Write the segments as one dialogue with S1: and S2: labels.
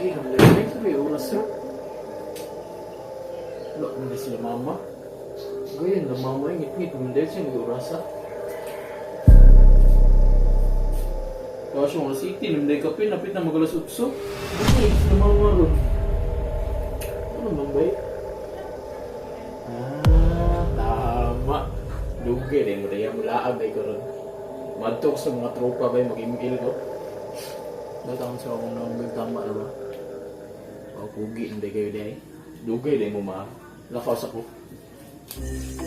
S1: Sige, namlay. Sabi, oras yun. Wala na sila mama. Gaya na mama yung ngit-ngit. Namlay siya nag-oras ha. Kaya siya mga city. Namlay kape. Napit na magalas utso. Gaya sila mama ron. Ano namlay? Tama. Dugay rin mo na yan. Mulaag ay ko ron. Madtok sa mga tropa ba mag-email ko. Datang sa akong namlay. Tama na ba? Pugi hindi kayo dahil. Dugay dahil mo ma. Lakas ako.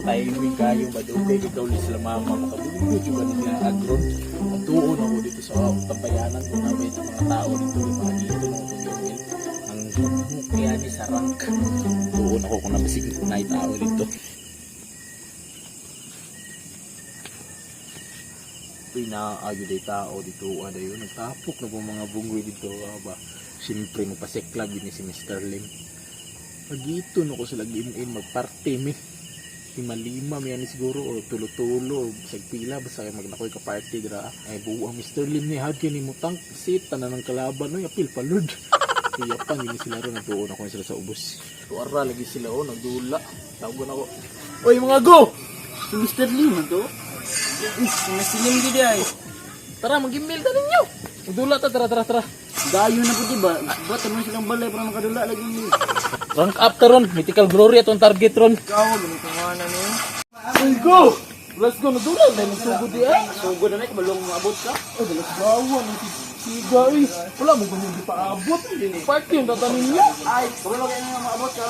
S1: Timing kayo ba dugay ikaw ulit sila mama. Makabugod yung ba nila agron. Magtuon ako dito sa tampayanan ko na may mga tao dito. Yung mga dito ng tumingin. Ang mukya ni Sarang. Tuon ako kung nabasig na tao dito. Pinaayo day tao dito. Ada yun. Nagtapok na po mga bunggoy dito. Ba? Siyempre magpaseklag yun si Mr. Lim. Pag-ito no ko sila game-in magparty mi. Lima-lima may ani siguro o tulo-tulo. Sagpila basta kayo magnakoy ka party gra. Ay buwang Mr. Lim ni had kini mutang sit tanan ng kalaban no apil palud. Kaya pang ini sila ron nagtuon ako sila sa ubos. Tuara lagi sila o nagdula. Tawagon ako. Oy mga go.
S2: Si Mr. Lim to. Si Lim di ay.
S1: Tara mag-email ka ninyo. Nagdula ta tara.
S2: Gayo na po diba? Ba't naman silang balay para makadula lagi niyo?
S1: Rank up ta ron. Mythical Glory atong target ron.
S2: Ikaw, ganito nga na niyo.
S1: Let's go! Let's go! Nadula na yung sugod di ay.
S2: Sugod na balong maabot ka?
S1: Ay, dalas bawa ng siga ay. Wala mo kung hindi pa abot. Party yung tatanin niya.
S2: Ay, wala kayo nga maabot ka.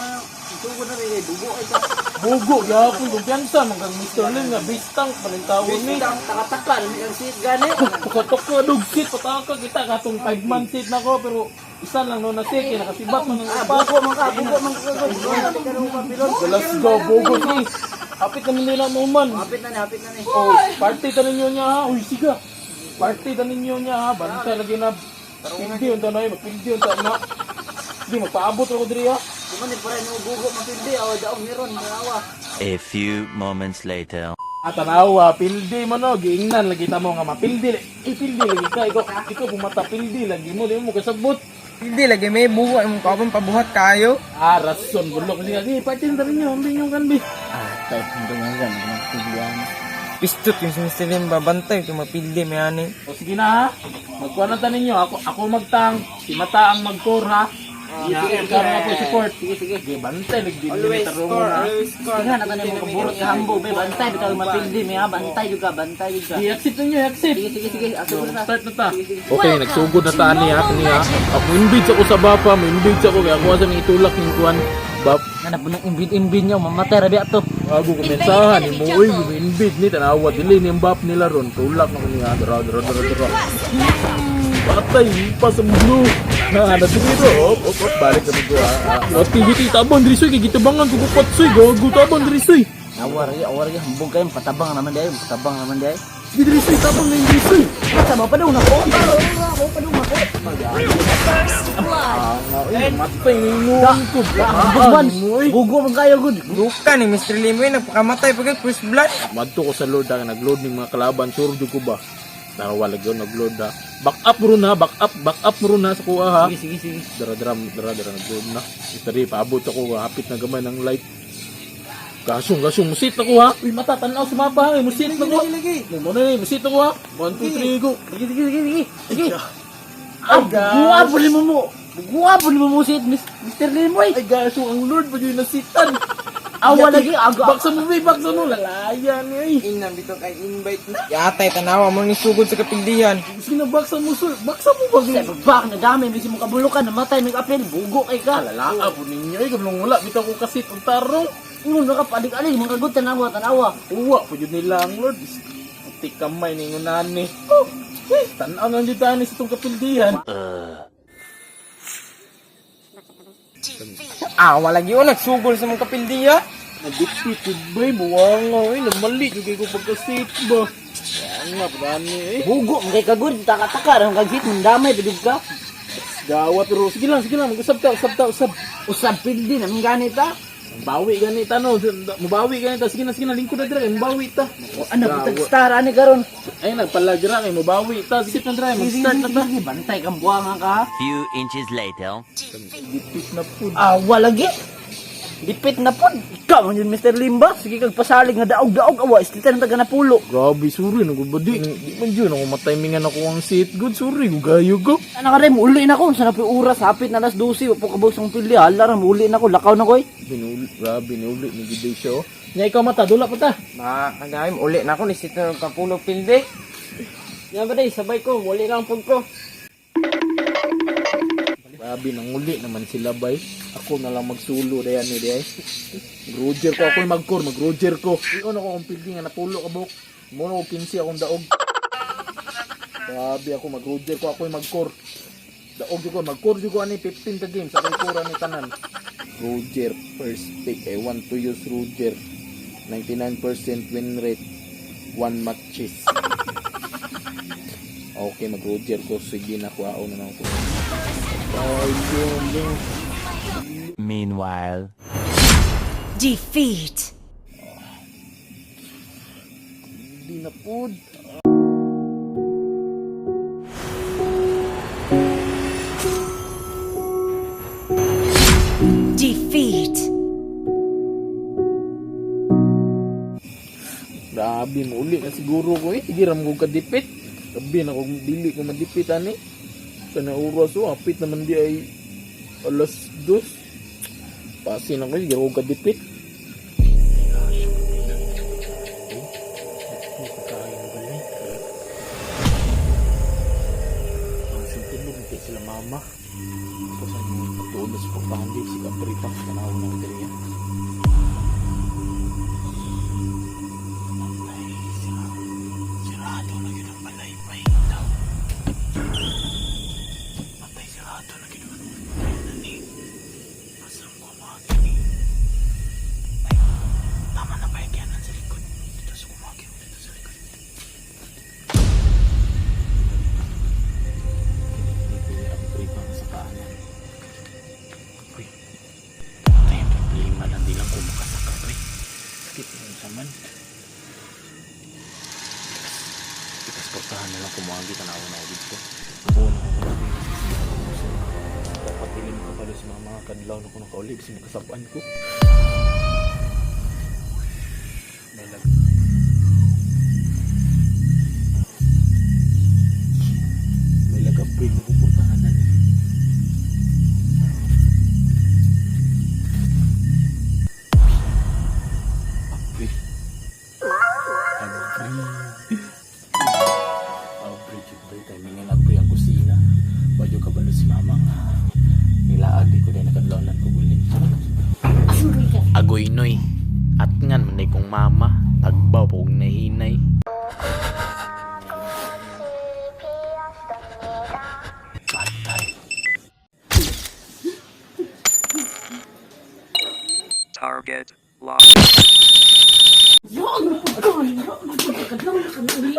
S2: Sugod na rin, dugo ay ka.
S1: Bugo, yapon, kumpiyansa. Hanggang Mr. Lim na bistang palintawon ni.
S2: Bistang, takataka, namin ang seat gani.
S1: Pukatok ka, dugsit, pataka kita. Katong 5-month seat na ko, pero isa lang no na seat. Nakasibat mo ng iba.
S2: Bugo man ka.
S1: Let's go, bugo ni. Hapit naman nila mo man.
S2: Hapit na ni.
S1: Oh, party ta ninyo niya ha. Uy, siga. Party ta ninyo niya ha. Bantay lagi na. Pildi yung tanay. Magpildi yung tanay. Hindi, magpaabot ako diri ha.
S2: Kumanin pa rin yung bugo, mapindi. Awa daong meron, marawa.
S3: A few moments later.
S1: Tanawa, pildi mo no. Giingnan lagi ta mo nga mapildi. Pildi lagi ka. Ikaw bumata pildi lagi mo. Di mo kasabot.
S2: Hindi lagi may bugo, yung kapang pabuhat kayo.
S1: Rason. Bulok niya. Di, party na rin nyo. Hindi nyo kanbi.
S2: Tayo, hindi nga yan. Pinagpilihan. Pistot yung sinisilin babantay. Ito mapildi, may ani.
S1: O sige na ha. Magkuha na tanin nyo. Ako magtang. Si Mata ang mag-core ha. Sige, ako support.
S2: Sige.
S1: Bantay, nagdili
S2: Always
S1: na
S2: score,
S1: ha.
S2: always score.
S4: Tingnan natin yung makaburot ka hambo, be. Bantay, bitaw mapildi, may ha. Bantay juga.
S1: I-accept ninyo, i-accept.
S4: Sige. Aso na.
S1: Start na ta. Okay, nagsugod na ta niya. Ako invite ako sa bapa, may invite ako. Kaya ako sa mga itulak ng kuwan. Bap,
S4: Hanap mo ng imbit nyo, mamatay rabi ato.
S1: bago kumensahan, ni Moy, invite ni, tanawa, dili ni yung bap nila ron. Tulak na ko niya, dara. Patay, pa sa mulo. Nasiguro, op, balik kami ko ha. Tigiti, tabang, drisoy, kagitabangan, kukupatsoy, gago, tabang, drisoy.
S4: Awar ya, hambog kayo, patabang naman dahil.
S1: Drisoy, tabang na yung drisoy.
S4: Sama pa daw na ko.
S1: Matay, ninguan ko.
S4: Hambog man, bugo man kayo, good.
S2: Luka ni Mr. Limoy, nagpakamatay pagkat first blood.
S1: Madto ko sa load ha, nag-load ng mga kalaban, surdo ko ba? Narawala yun, nag-load ha. Back up mo rin ha, sa kuha ha.
S4: Sige.
S1: Dara, nag-load na. Itari, paabot ako, hapit na gamay ng light. Gasong, musit ako ha. Uy, mata, tanaw sa mapa ha, musit ako.
S2: Lagi.
S1: Muna na musit ako ha. 1, 2, 3, go.
S4: Sige. Buguha po mo si Mr. Limoy.
S1: Ay, gasong, ang Lord, pa yun nasitan.
S4: Awa lagi, aga.
S1: Baksa mo, lalayan eh.
S2: Inam dito kay invite na. Yatay, tanawa mo ni sugod sa kapildihan.
S1: Sinabaksa mo, sir. Baksa mo ba?
S4: Sa babak na dami, may mo kabulukan, namatay, may apel, bugo kay ka.
S1: Lalaa po ninyo eh, kablong wala. Bitaw ko kasi itong tarong.
S4: Ingon na ka, padig-alig, mga kagot, tanawa.
S1: Uwa, po yun nila ang Lord. Puti kamay ninyo nani. Tanaw nang dito sa itong kapildihan.
S2: Wala yun, nagsugol sa mga kapildihan.
S1: Nagdipitid ba eh, buwangaw eh. Namali, kagay ko pagkasit ba. Nga, padani eh.
S4: Bugo, mga kagot, taka-taka, ang kagsit, mandamay, bidig ka.
S1: Gawat pero sige lang, mag-usab ta.
S4: Usab pildi, namin ganit ha.
S1: Bawi gani ta no. Mubawi gani ta. Sige na lingkod na dre. Mubawi ta.
S4: Ano bitag star ani karon?
S1: Ay nagpalagra kay mubawi ta. Sige na dre. Mag-start na ta.
S4: Bantay kang buwangan ka.
S3: Few inches later.
S1: Dipit na po.
S4: Awa lagi. Dipit na pod. Ikaw man yun Mr. Limba. Sige kag pasalig nga daog-daog awa. Islitan na taga na pulo.
S1: Grabe, sorry. Nagubadi. Di man yun. Ako matimingan ako ang seat good. Sorry. Gugayo ko.
S4: Ano ka rin, uli na ko. Sana po oras, hapit na alas 12. Wapo kabos ang pili. Hala rin, uli na ko. Lakaw na ko eh.
S1: Grabe, niuli. Nigiday siya oh. Nya ikaw mata. Dula pa ta.
S2: Kagayam, uli na ako, lisito ng kapulo pilde.
S4: Yan ba day, sabay ko. Uli lang po ko.
S1: Grabe, nanguli naman sila bay. Ako na lang magsulo. Dayan ni Day. Mag-roger ko. Ako'y mag-roger ko. Iyon ako kung pildi nga napulo ka buk. Muna ko 15 akong daog. Grabe ako mag-roger ko. Ako'y mag-core. Daog ko. Mag-core ko ani 15 ka games. Ako'y core ni tanan. Roger. First pick. I want to use Roger. 99% win rate. 1 matches. Okay, mag-roger ko. Sige na. Kuwao na lang ako.
S3: Meanwhile.
S5: Defeat.
S1: Hindi na po.
S5: Defeat.
S1: Grabe mo uli na siguro ko eh. Sige ram ko kadipit. Sabi na kung dili ko madipit ani. Sana oras o apit naman di ay alas 2. Pasin ako sige ko kadipit. Ang simple mo kay sila mama. Kasi patulos ko pandi si Kaprita kanaw ng diriya. Ikasportahan na lang kumagi tanaw na ako dito. Oo na ako dapat piling ko pala si mama kadlaw na ko nakaulig sa kasapaan ko. May lagabrig na pupuntahan na niya. Timingan na pre ang kusina. Badyo kabalo si mama nga. Nilaagi ko din nakadlawnan ko bulit. Agoy noy. At ngan manay kong mama. Tagbaw po kong nahinay. Patay.
S6: Target locked.
S4: Yo, ano po? Kadlaw na kami uli.